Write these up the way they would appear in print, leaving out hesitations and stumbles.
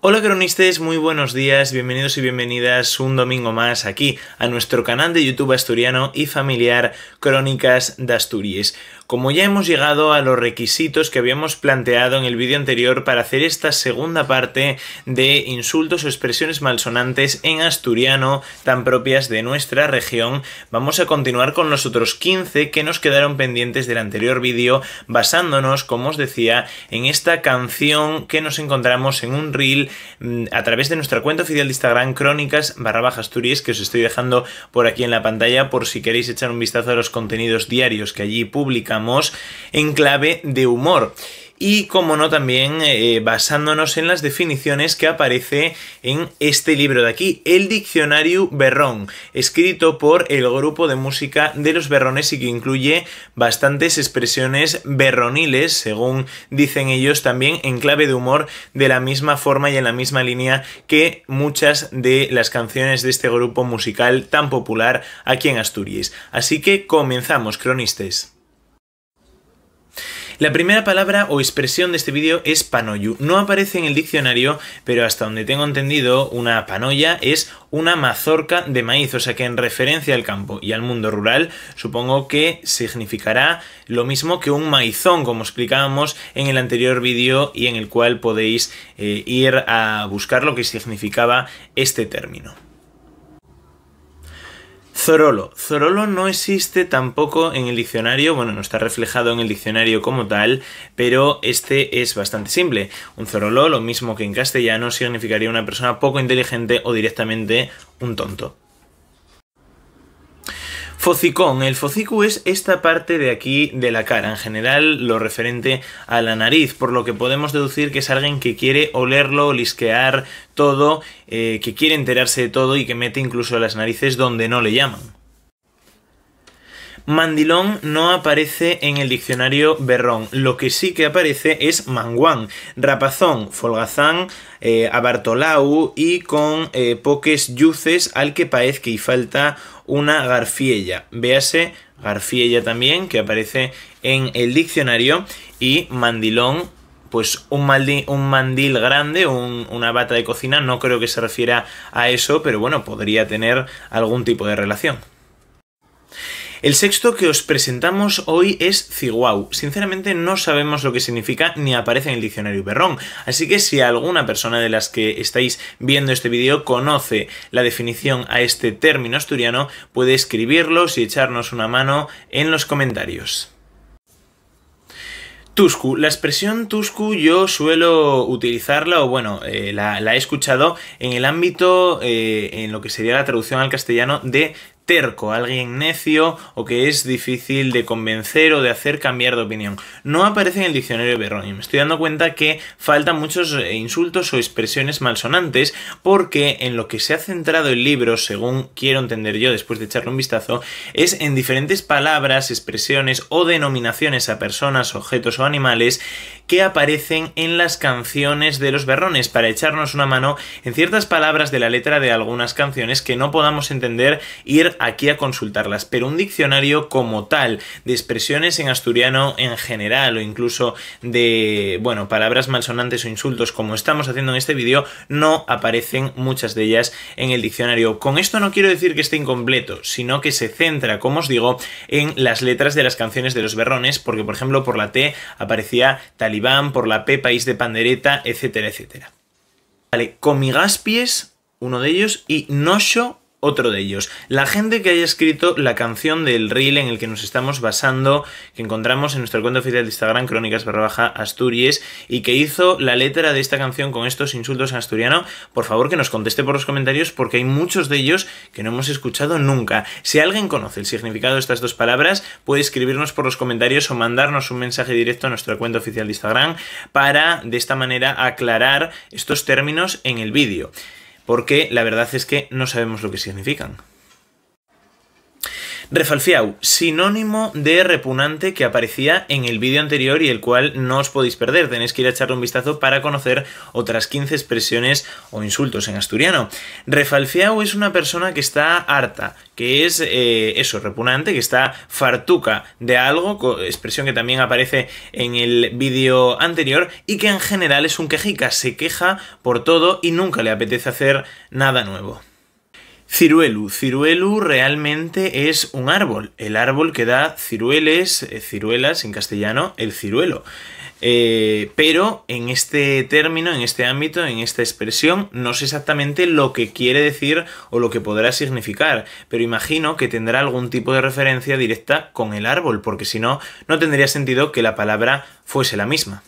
Hola cronistas, muy buenos días, bienvenidos y bienvenidas un domingo más aquí a nuestro canal de YouTube asturiano y familiar Crónicas de Asturias. Como ya hemos llegado a los requisitos que habíamos planteado en el vídeo anterior para hacer esta segunda parte de insultos o expresiones malsonantes en asturiano tan propias de nuestra región, vamos a continuar con los otros 15 que nos quedaron pendientes del anterior vídeo, basándonos, como os decía, en esta canción que nos encontramos en un reel a través de nuestra cuenta oficial de Instagram, Crónicas_Asturias, que os estoy dejando por aquí en la pantalla por si queréis echar un vistazo a los contenidos diarios que allí publicamos en clave de humor. Y como no, también basándonos en las definiciones que aparece en este libro de aquí, el Diccionario Berrón, escrito por el grupo de música de los Berrones y que incluye bastantes expresiones berroniles, según dicen ellos, también en clave de humor, de la misma forma y en la misma línea que muchas de las canciones de este grupo musical tan popular aquí en Asturias. Así que comenzamos, cronistas. La primera palabra o expresión de este vídeo es panoyu. No aparece en el diccionario, pero hasta donde tengo entendido, una panoya es una mazorca de maíz, o sea que en referencia al campo y al mundo rural, supongo que significará lo mismo que un maizón, como explicábamos en el anterior vídeo y en el cual podéis ir a buscar lo que significaba este término. Zorolo. Zorolo no existe tampoco en el diccionario, bueno, no está reflejado en el diccionario como tal, pero este es bastante simple. Un zorolo, lo mismo que en castellano, significaría una persona poco inteligente o directamente un tonto. Focicón. El focico es esta parte de aquí de la cara, en general lo referente a la nariz, por lo que podemos deducir que es alguien que quiere olerlo, lisquear todo, que quiere enterarse de todo y que mete incluso las narices donde no le llaman. Mandilón no aparece en el diccionario Berrón, lo que sí que aparece es manguán, rapazón, folgazán, abartolau y con poques yuces al que parece que falta una garfiella. Véase garfiella también, que aparece en el diccionario, y mandilón, pues un mandil grande, una bata de cocina, no creo que se refiera a eso, pero bueno, podría tener algún tipo de relación. El sexto que os presentamos hoy es ciguau. Sinceramente no sabemos lo que significa ni aparece en el diccionario Berrón, así que si alguna persona de las que estáis viendo este vídeo conoce la definición a este término asturiano, puede escribirlos y echarnos una mano en los comentarios. Tuscu. La expresión tuscu yo suelo utilizarla, o bueno, la he escuchado en el ámbito, en lo que sería la traducción al castellano de terco, alguien necio o que es difícil de convencer o de hacer cambiar de opinión. No aparece en el diccionario Berrón y me estoy dando cuenta que faltan muchos insultos o expresiones malsonantes porque en lo que se ha centrado el libro, según quiero entender yo después de echarle un vistazo, es en diferentes palabras, expresiones o denominaciones a personas, objetos o animales que aparecen en las canciones de los Berrones para echarnos una mano en ciertas palabras de la letra de algunas canciones que no podamos entender, ir aquí a consultarlas, pero un diccionario como tal de expresiones en asturiano en general o incluso de, bueno, palabras malsonantes o insultos como estamos haciendo en este vídeo, no aparecen muchas de ellas en el diccionario. Con esto no quiero decir que esté incompleto, sino que se centra, como os digo, en las letras de las canciones de los Berrones, porque por ejemplo por la T aparecía Talibán, por la P País de Pandereta, etcétera, etcétera. Vale, Comigaspies, uno de ellos, y Nosho, otro de ellos. La gente que haya escrito la canción del reel en el que nos estamos basando, que encontramos en nuestra cuenta oficial de Instagram, Crónicas_Asturias, y que hizo la letra de esta canción con estos insultos en asturiano, por favor que nos conteste por los comentarios porque hay muchos de ellos que no hemos escuchado nunca. Si alguien conoce el significado de estas dos palabras, puede escribirnos por los comentarios o mandarnos un mensaje directo a nuestra cuenta oficial de Instagram para, de esta manera, aclarar estos términos en el vídeo, porque la verdad es que no sabemos lo que significan. Refalfiau, sinónimo de repugnante que aparecía en el vídeo anterior y el cual no os podéis perder. Tenéis que ir a echarle un vistazo para conocer otras 15 expresiones o insultos en asturiano. Refalfiau es una persona que está harta, que es eso, repugnante, que está fartuca de algo, expresión que también aparece en el vídeo anterior, y que en general es un quejica, se queja por todo y nunca le apetece hacer nada nuevo. Ciruelu. Ciruelu realmente es un árbol, el árbol que da ciruelas en castellano, el ciruelo. Pero en este término, en este ámbito, en esta expresión, no sé exactamente lo que quiere decir o lo que podrá significar, pero imagino que tendrá algún tipo de referencia directa con el árbol, porque si no, no tendría sentido que la palabra fuese la misma.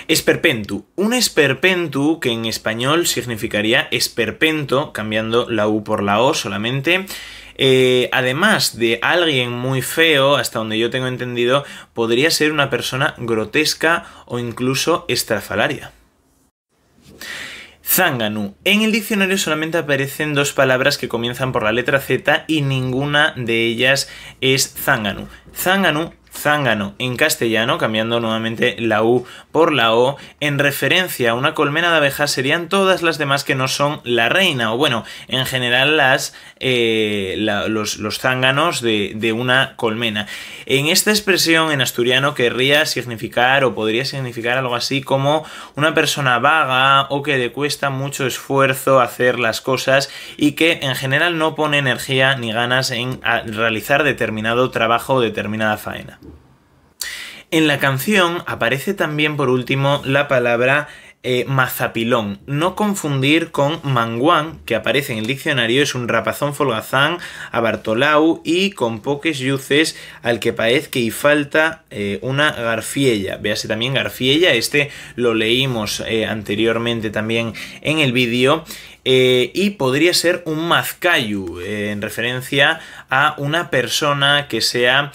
Esperpentu. Un esperpentu que en español significaría esperpento, cambiando la U por la O solamente. Además de alguien muy feo, hasta donde yo tengo entendido, podría ser una persona grotesca o incluso estrafalaria. Zánganu. En el diccionario solamente aparecen dos palabras que comienzan por la letra Z y ninguna de ellas es zánganu. Zángano en castellano, cambiando nuevamente la U por la O, en referencia a una colmena de abejas serían todas las demás que no son la reina, o bueno, en general los zánganos de una colmena. En esta expresión en asturiano querría significar o podría significar algo así como una persona vaga o que le cuesta mucho esfuerzo hacer las cosas y que en general no pone energía ni ganas en realizar determinado trabajo o determinada faena. En la canción aparece también por último la palabra mazapilón. No confundir con manguán, que aparece en el diccionario, es un rapazón folgazán a Bartolau y con poques lluces al que parece que y falta una garfiella. Véase también garfiella, este lo leímos anteriormente también en el vídeo. Y podría ser un mazcayu, en referencia a una persona que sea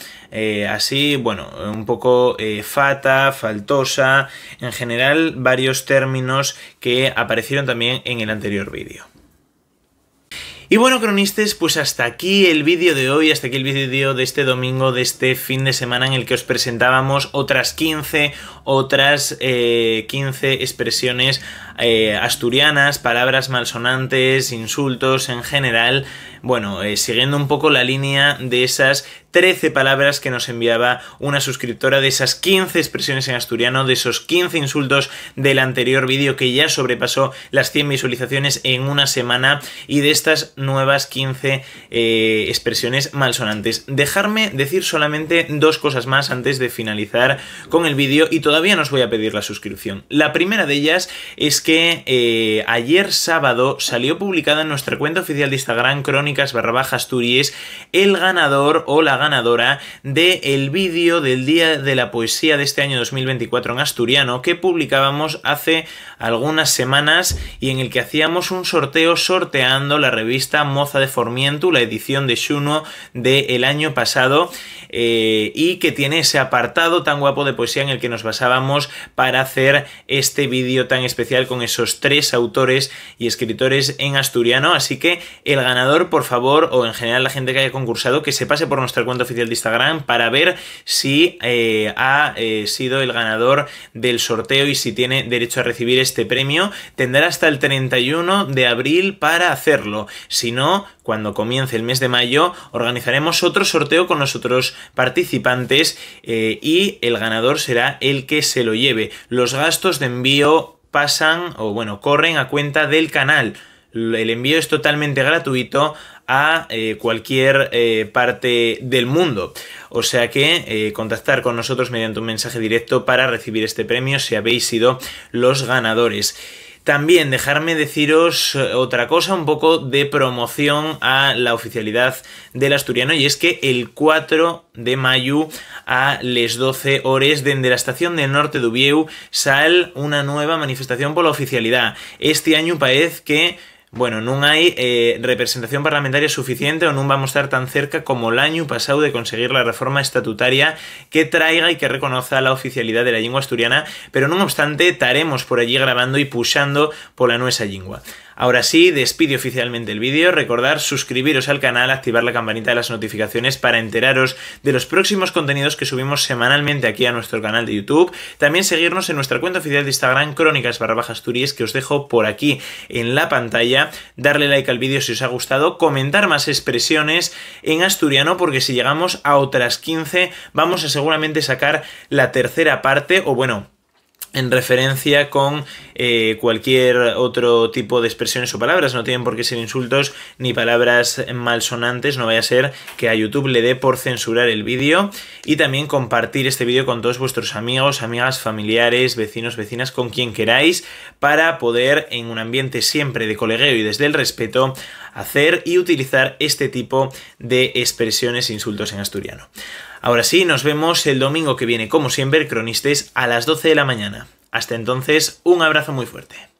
así, bueno, un poco fata, faltosa, en general varios términos que aparecieron también en el anterior vídeo. Y bueno, cronistas, pues hasta aquí el vídeo de hoy, hasta aquí el vídeo de este domingo, de este fin de semana en el que os presentábamos otras 15 expresiones asturianas, palabras malsonantes, insultos en general. Bueno, siguiendo un poco la línea de esas 13 palabras que nos enviaba una suscriptora, de esas 15 expresiones en asturiano, de esos 15 insultos del anterior vídeo que ya sobrepasó las 100 visualizaciones en una semana, y de estas nuevas 15 expresiones malsonantes. Dejarme decir solamente dos cosas más antes de finalizar con el vídeo, y todavía no os voy a pedir la suscripción. La primera de ellas es que ayer sábado salió publicada en nuestra cuenta oficial de Instagram, Crónicas_Asturias, el ganador o la ganadora del vídeo del Día de la Poesía de este año 2024 en asturiano que publicábamos hace algunas semanas y en el que hacíamos un sorteo sorteando la revista Moza de Formientu, la edición de Xuno del año pasado, y que tiene ese apartado tan guapo de poesía en el que nos basábamos para hacer este vídeo tan especial con esos 3 autores y escritores en asturiano. Así que el ganador, por favor, o en general la gente que haya concursado, que se pase por nuestra cuenta oficial de Instagram para ver si ha sido el ganador del sorteo y si tiene derecho a recibir este premio. Tendrá hasta el 31 de abril para hacerlo. Si no, cuando comience el mes de mayo organizaremos otro sorteo con los otros participantes y el ganador será el que se lo lleve. Los gastos de envío pasan, o bueno, corren a cuenta del canal. El envío es totalmente gratuito a cualquier parte del mundo. O sea que contactar con nosotros mediante un mensaje directo para recibir este premio si habéis sido los ganadores. También dejarme deciros otra cosa, un poco de promoción a la oficialidad del asturiano, y es que el 4 de mayo a les 12 hores desde la estación del norte d'Ubieu sale una nueva manifestación por la oficialidad. Este año parece que bueno, non hai representación parlamentaria suficiente ou non vamos estar tan cerca como o año pasado de conseguir la reforma estatutaria que traiga y que reconozca la oficialidad de la lengua asturiana, pero non obstante estaremos por allí grabando y puxando pola nuestra lengua. Ahora sí, despido oficialmente el vídeo. Recordar suscribiros al canal, activar la campanita de las notificaciones para enteraros de los próximos contenidos que subimos semanalmente aquí a nuestro canal de YouTube. También seguirnos en nuestra cuenta oficial de Instagram, Crónicas_Asturias, que os dejo por aquí en la pantalla. Darle like al vídeo si os ha gustado, comentar más expresiones en asturiano, porque si llegamos a otras 15 vamos a seguramente sacar la tercera parte, o bueno, en referencia con cualquier otro tipo de expresiones o palabras. No tienen por qué ser insultos ni palabras malsonantes, no vaya a ser que a YouTube le dé por censurar el vídeo. Y también compartir este vídeo con todos vuestros amigos, amigas, familiares, vecinos, vecinas, con quien queráis, para poder, en un ambiente siempre de colegueo y desde el respeto, hacer y utilizar este tipo de expresiones e insultos en asturiano. Ahora sí, nos vemos el domingo que viene, como siempre, cronistes, a las 12 de la mañana. Hasta entonces, un abrazo muy fuerte.